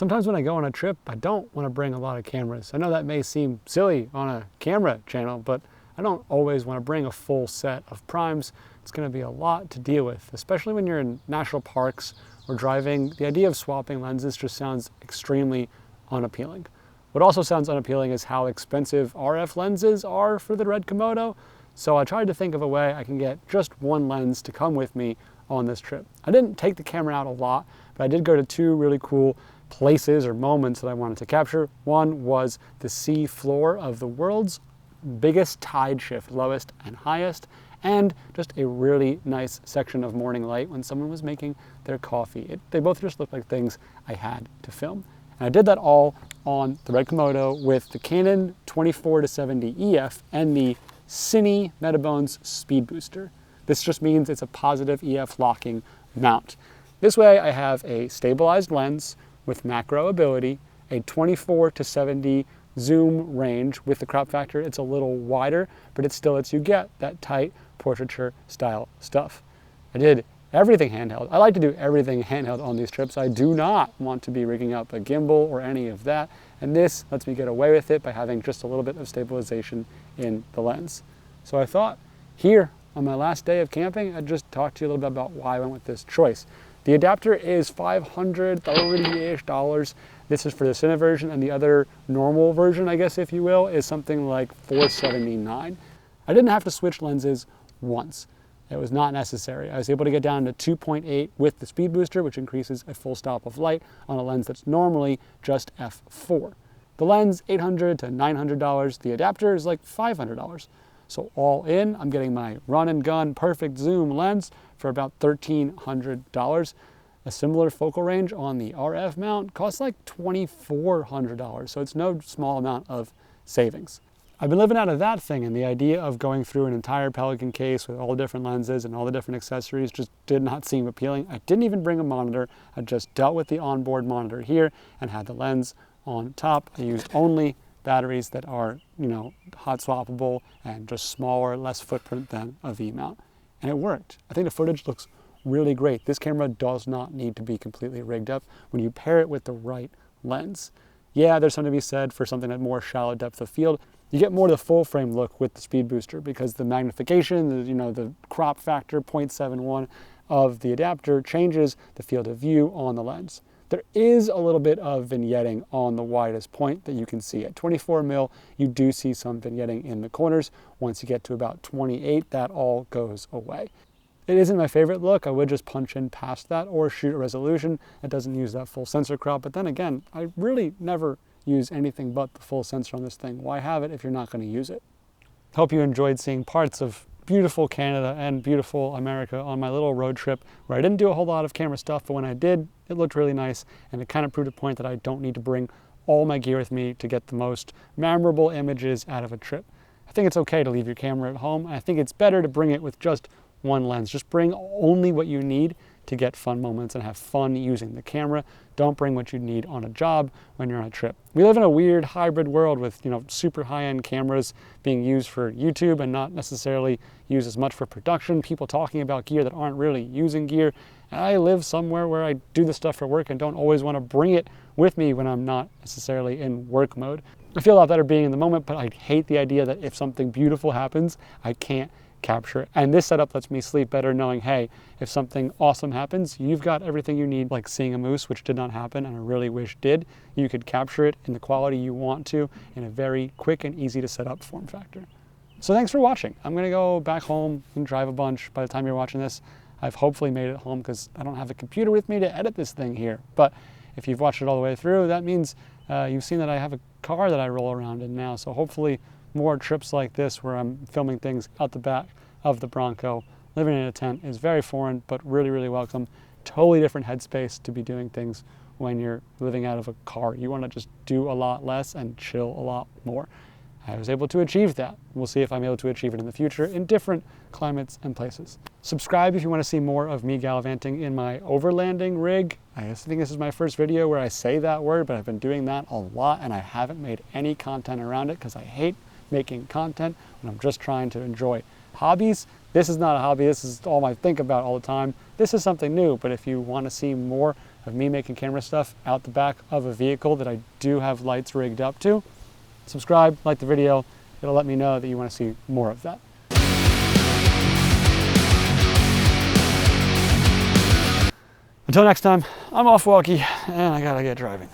Sometimes when I go on a trip, I don't want to bring a lot of cameras. I know that may seem silly on a camera channel, but I don't always want to bring a full set of primes. It's going to be a lot to deal with, especially when you're in national parks or driving. The idea of swapping lenses just sounds extremely unappealing. What also sounds unappealing is how expensive RF lenses are for the RED Komodo. So I tried to think of a way I can get just one lens to come with me on this trip. I didn't take the camera out a lot, but I did go to two really cool places or moments that I wanted to capture. One was the sea floor of the world's biggest tide shift, lowest and highest, and just a really nice section of morning light when someone was making their coffee. They both just looked like things I had to film. And I did that all on the RED Komodo with the Canon 24-70 EF and the Cine Metabones Speedbooster. This just means it's a positive EF locking mount. This way I have a stabilized lens with macro ability, a 24-70 zoom range. With the crop factor, it's a little wider, but it still lets you get that tight portraiture style stuff. I did everything handheld. I like to do everything handheld on these trips. I do not want to be rigging up a gimbal or any of that, and this lets me get away with it by having just a little bit of stabilization in the lens. So I thought here on my last day of camping, I'd just talk to you a little bit about why I went with this choice. The adapter is $530-ish. This is for the Cine version, and the other normal version, I guess if you will, is something like $479. I didn't have to switch lenses once. It was not necessary. I was able to get down to 2.8 with the speed booster, which increases a full stop of light on a lens that's normally just f4. The lens, $800 to $900. The adapter is like $500. So all in, I'm getting my run and gun perfect zoom lens for about $1,300. A similar focal range on the RF mount costs like $2,400. So it's no small amount of savings. I've been living out of that thing, and the idea of going through an entire Pelican case with all the different lenses and all the different accessories just did not seem appealing. I didn't even bring a monitor. I just dealt with the onboard monitor here and had the lens on top. I used only batteries that are, hot swappable and just smaller, less footprint than a V mount. And it worked. I think the footage looks really great. This camera does not need to be completely rigged up when you pair it with the right lens. Yeah, there's something to be said for something at more shallow depth of field. You get more of the full frame look with the speed booster because the magnification, the crop factor 0.71 of the adapter changes the field of view on the lens. There is a little bit of vignetting on the widest point that you can see. At 24 mil, you do see some vignetting in the corners. Once you get to about 28, that all goes away. It isn't my favorite look. I would just punch in past that or shoot a resolution that doesn't use that full sensor crop. But then again, I really never use anything but the full sensor on this thing. Why have it if you're not going to use it? Hope you enjoyed seeing parts of beautiful Canada and beautiful America on my little road trip where I didn't do a whole lot of camera stuff, but when I did, it looked really nice, and it kind of proved a point that I don't need to bring all my gear with me to get the most memorable images out of a trip. I think it's okay to leave your camera at home. I think it's better to bring it with just one lens. Just bring only what you need to get fun moments and have fun using the camera. Don't bring what you need on a job when you're on a trip. We live in a weird hybrid world with, super high-end cameras being used for YouTube and not necessarily used as much for production. People talking about gear that aren't really using gear. And I live somewhere where I do this stuff for work and don't always want to bring it with me when I'm not necessarily in work mode. I feel a lot better being in the moment, but I hate the idea that if something beautiful happens, I can't capture it. And this setup lets me sleep better knowing, hey, if something awesome happens, you've got everything you need, like seeing a moose, which did not happen and I really wish did. You could capture it in the quality you want to in a very quick and easy to set up form factor. So thanks for watching. I'm gonna go back home and drive a bunch by the time you're watching this. I've hopefully made it home because I don't have a computer with me to edit this thing here. But if you've watched it all the way through, that means you've seen that I have a car that I roll around in now. So hopefully more trips like this where I'm filming things out the back of the Bronco. Living in a tent is very foreign, but really, really welcome. Totally different headspace to be doing things when you're living out of a car. You want to just do a lot less and chill a lot more. I was able to achieve that. We'll see if I'm able to achieve it in the future in different climates and places. Subscribe if you want to see more of me gallivanting in my overlanding rig. I think this is my first video where I say that word, but I've been doing that a lot and I haven't made any content around it because I hate making content when I'm just trying to enjoy hobbies. This is not a hobby. This is all I think about all the time. This is something new, but if you want to see more of me making camera stuff out the back of a vehicle that I do have lights rigged up to. Subscribe, like the video, it'll let me know that you want to see more of that. Until next time, I'm off walkie and I gotta get driving.